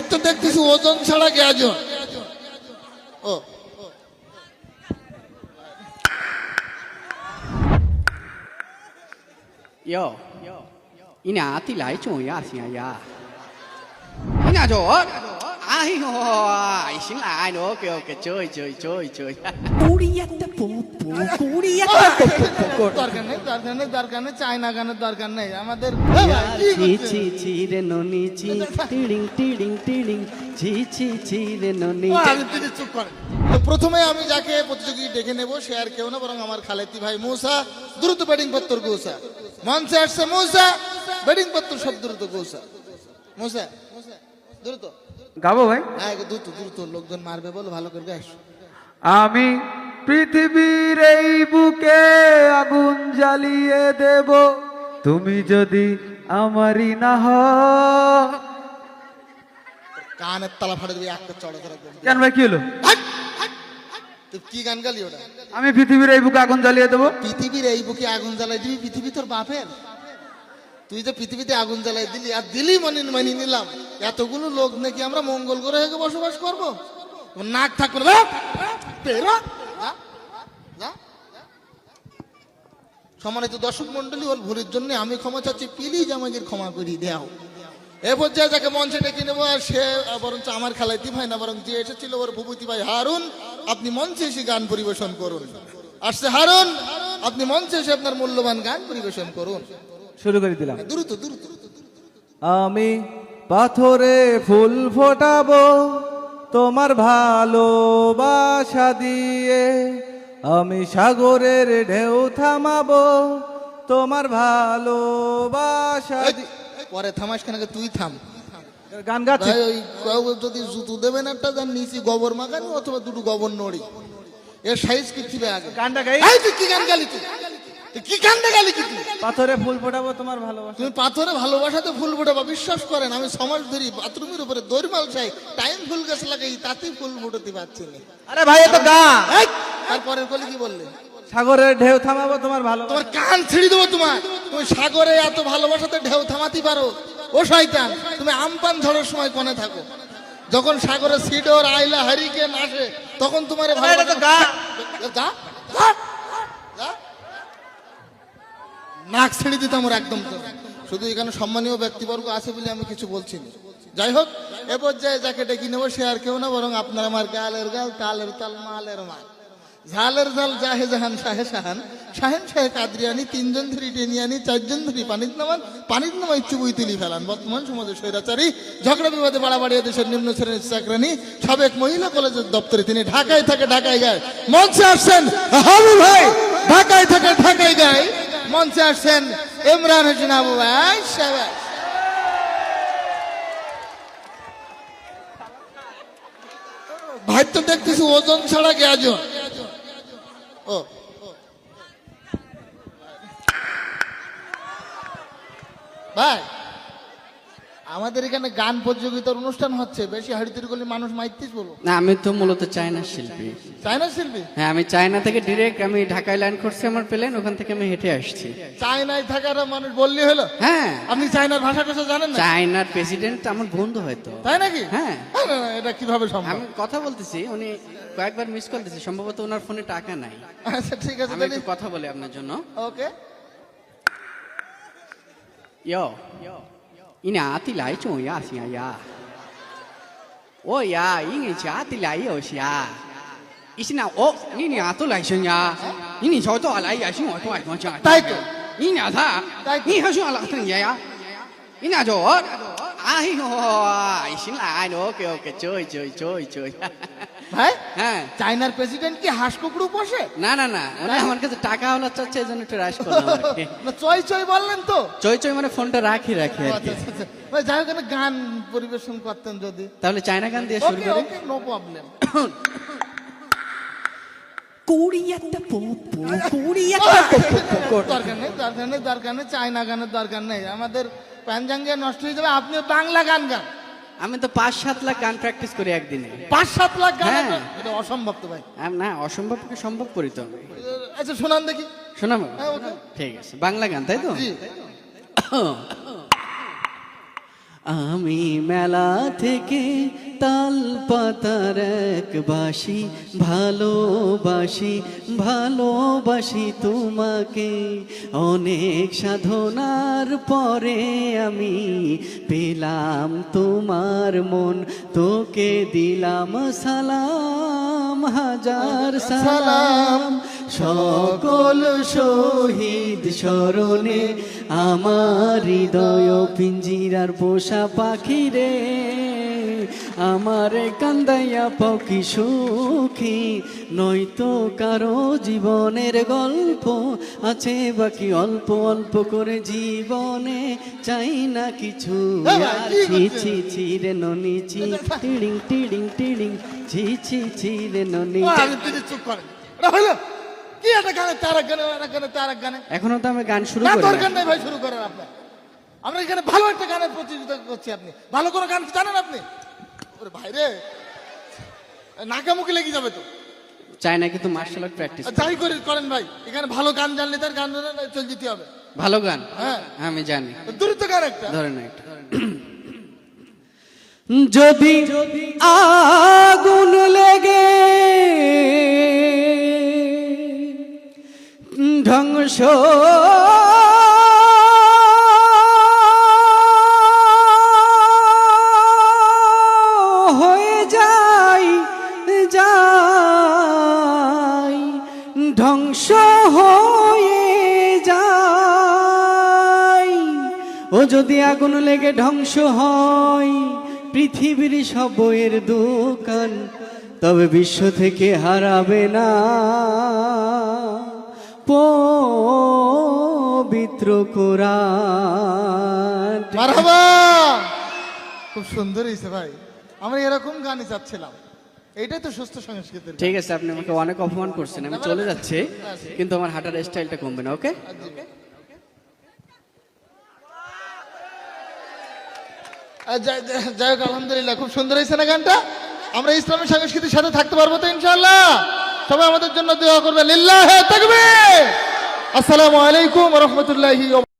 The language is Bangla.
ভাই তো দেখতেছি ওজন ছাড়া জ্ঞাজন। ও哟，你俩地来重呀行呀？你俩做，哎呦，醒来了，给追。古里呀的布布，古里呀的布布。 দরকার নেই দরকার নেই দরকার নেই, চায়না গানের দরকার নেই আমাদের। ছি রে ননি ছি, টিড়িং ছি রে ননি। চুপ করে। তো প্রথমে আমি যাকে প্রতিযোগী ডেকে নেব সে আর কেউ না বরং আমার খালেতি ভাই মুসা। দ্রুত ব্যাটিং পত্তর গোসা মঞ্চে আসছে। মুসা ব্যাটিং পত্তর সব দ্রুত গোসা। মুসা দ্রুত গাবো ভাই। হ্যাঁ দ্রুত দ্রুত, লোকজন মারবে বলো, ভালো করে গাইস। আমি পৃথিবীর এই বুকে আগুন জ্বালিয়ে দেব, তুমি যদি আমারই না হও। কানের তালা ফাটে দিবি একটা চড়া ধরে। কেন ভাই কি হলো? তুই কি গান গালি ওটা? আমি পৃথিবীর এই বুকে আগুন জ্বালিয়ে দেব। পৃথিবীর এই বুকে আগুন জ্বালাই দিবি? পৃথিবী তোর বাপের? তুই যে পৃথিবীতে আগুন জ্বালাই দিলি আর দিলি মানি নিলাম, এতগুলো লোক নাকি আমরা মঙ্গল গ্রহে বসবাস করবো? নাক থাকবে না সম্মানিত দর্শক মন্ডলী, ওর ভুলের জন্য আমি ক্ষমা চাচ্ছি, প্লিজ আমাকে ক্ষমা করি দেও। এ পর্যায়ে যাকে মঞ্চে ডেকে নেবো আর সে বরঞ্চ আমার খেলাইতি ভাই না, বরং যে এসেছিল ওর ভূপতি ভাই হারুন। আপনি মঞ্চে এসে গান পরিবেশন করুন। আসছে হারুন, আপনি মঞ্চে এসে আপনার মূল্যবান গান পরিবেশন করুন। শুরু করে দিলাম। দ্রুত দ্রুত। আমি পাথরে ফুল ফোটাবো তোমার ভালোবাসা দিয়ে, আমি সাগরের ঢেউ থামাবো তোমার ভালোবাসা দিয়ে। পরে থামাস কেন, তুই থাম। গান গাচ্ছি। ভাই, ওই যদি জুতো দেবেন একটা, যার নিচে গোবর মাখানি অথবা দুটো গোবর নড়ি, এর সাইজ কি থিবে আগে। গানটা গাই। এই তুই কি গান গালি? তুই কি গানটা গালি? কি তুই? পাথরে ফুল ফোটাবো তোমার ভালোবাসা। তুমি পাথরে ভালোবাসাতে ফুল ফোটাবা? বিশ্বাস করেন আমি সমাজ ধরি বাথরুমের উপরে দৈরমাল চাই, টাইম ফুল গাছ লাগাই, তাতেই ফুল ফোটাতে পারছি না। আরে ভাই এটা গান। তারপরের কলি কি বললে? সাগরের ঢেউ থামাবো তোমার ভালোবাসা। তোমার কান ছিঁড়ে দেবো তোমার। তুমি সাগরে এত ভালোবাসাতে ঢেউ থামাতে পারো? ও শয়তান, তুমি আমপান ঝড়ের সময় কোনে থাকো? যখন সাগরে সিডর আইলা হারিকেন আসে তখন তোমার নাক ছেড়ে দিতাম ওর একদম। তো শুধু এখানে সম্মানীয় ব্যক্তিবর্গ আছে বলে আমি কিছু বলছি না। যাই হোক, এ পর্যায়ে যাকে ডেকে নেবো সে আর কেউ না বরং আপনার আমার গালের গাল, তালের তাল, মালের মাল, ঝালের ঝাল, জাহে জাহান, শাহে শাহান, শাহেন শাহে কাদরিয়ানি, তিনজন ধরি টেনিয়ানি, চারজন ধরি পানিত নামান, পানিত নামাই চুবুই তুলি ফেলান। বর্তমান সমাজের স্বৈরাচারী, ঝগড়া বিবাদে বাড়াবাড়ি দেশের নিম্ন শ্রেণীর চাকরানি, সাবেক মহিলা কলেজের দপ্তরে তিনি ঢাকায় থাকে ঢাকায় গায়। মঞ্চে আসছেন হাবু ভাই, ঢাকায় থাকে ঢাকায় গায়। মঞ্চে আসছেন ইমরান হোসেন আবু ভাই। শাবাশ। ভাই তো দেখতেছি ওজন ছাড়া জ্ঞাজন। ও ভাই, আমাদের এখানে গান প্রতিযোগিতার অনুষ্ঠান হচ্ছে, বেশি হাড়িতির গলি মানুষ মাইতিস বলো। না, আমি তো মূলত চায়না শিল্পী। চায়না শিল্পী? হ্যাঁ, আমি চায়না থেকে ডিরেক্ট আমি ঢাকায় ল্যান্ড করছি, আমার প্লেন, ওখান থেকে আমি হেঁটে আসছি। চায়নায় থাকার মানুষ বললি হলো? হ্যাঁ। আপনি চায়নার ভাষা কথা জানেন না? চায়নার প্রেসিডেন্ট আমার বন্ধু হয়তো। তাই নাকি? হ্যাঁ। না, না, এটা কিভাবে সম্ভব? আমি কথা বলতেছি, উনি কয়েকবার মিস কল দিয়েছে, সম্ভবত ওনার ফোনে টাকা নাই। আচ্ছা ঠিক আছে, আমি একটু কথা বলি আপনার জন্য। ওকে।哟，你俩地来重呀行呀？我呀，因为家地来有些，一些呢，哦，你俩都来行呀？你俩多来也行，我多爱多讲。তাই তো।你俩啥？你还说老等爷呀？你俩做？哎呦，醒来了，给追。ভাই, হ্যাঁ। চায়নার প্রেসিডেন্ট কি হাঁস কুকুরও পোষে? না, উনি আমার কাছে টাকা হলো চাচ্ছে, এই জন্য একটু রাশ করলাম আর কি। না, চই চই বললেন তো। চই মানে ফোনটা রাখি আর কি। আচ্ছা, আচ্ছা। ভাই যাই হোক, এখানে গান পরিবেশন করতেন যদি। তাহলে চায়না গান দিয়ে শুরু ওকে করি। ওকে, নো প্রবলেম। দরকার নেই দরকার নেই দরকার নেই, চায়না গানের দরকার নেই, আমাদের প্যানজাঙ্গিয়া নষ্ট হয়ে যাবে। আপনি বাংলা গান গান। আমি তো 5-7 লাখ গান প্র্যাকটিস করি একদিনে। 5-7 লাখ গান? হ্যাঁ। এটা অসম্ভব তো ভাই। না, অসম্ভবকে সম্ভব করি তো আমি। আচ্ছা শোনান দেখি। শোনাবো? হ্যাঁ, ওকে। ঠিক আছে, বাংলা গান তাই তো? জি। আমি মেলা থেকে তাল পাতার এক বাসি ভালোবাসি ভালোবাসি তোমাকে অনেক সাধনার পরে আমি পেলাম তোমার মন তোকে দিলাম সালাম হাজার সালাম সকল শহীদ স্মরণে আমার হৃদয় পিঞ্জিরার পোষা পাখি রে আমার কান্দাইয়া পকি সুখী নয়তো কারো জীবনের গল্প আছে বাকি অল্প অল্প করে জীবনে চাই না কিছু ছি ছি ছি রে ননি ছি টিড়িং টিড়িং টিড়িং ছি ছি ছি রে ননি চুপ করেন এটা হইলো কি একটা গানে তারাক গানে তারাক গানে এখনো তো আমি গান শুরু না করি দরকার নাই ভাই শুরু করেন আপনার আমরা এখানে ভালো একটা গানের প্রতিযোগিতা করছি আপনি ভালো করে গান জানেন আপনি ওরে ভাই রে নাকামুখি লেগে যাবে তো চাই না কিন্তু মার্শাল আর্ট প্র্যাকটিস যাই করে করেন ভাই এখানে ভালো গান জানলে তার গান চল যেতে হবে ভালো গান হ্যাঁ আমি জানি দ্রুত গান একটা ধরেন একটা যদি আগুন লেগে ধ্বংস হয়ে যায় যায় ধ্বংস হয়ে যায় ও যদি আগুন লেগে ধ্বংস হয় পৃথিবীর সব বইয়ের দোকান তবে বিশ্ব থেকে হারাবে না পবিত্র কোরআন মারহাবা খুব সুন্দর হয়েছে ভাই আমরা এরকম গানই চাচ্ছিলাম এটাই তো সুস্থ সংস্কৃতির গান। ঠিক আছে আপনি আমাকে অনেক অপমান করছেন আমি চলে যাচ্ছি কিন্তু আমার হাঁটার স্টাইলটা কমবে না ওকে যাই হোক আলহামদুলিল্লাহ খুব সুন্দর হয়েছে না গানটা আমরা ইসলামী সংস্কৃতির সাথে থাকতে পারবো তো ইনশাআল্লাহ সবাই আমাদের জন্য দোয়া করবে লিল্লাহে তাকবীর আসসালামু আলাইকুম ওয়া রাহমাতুল্লাহি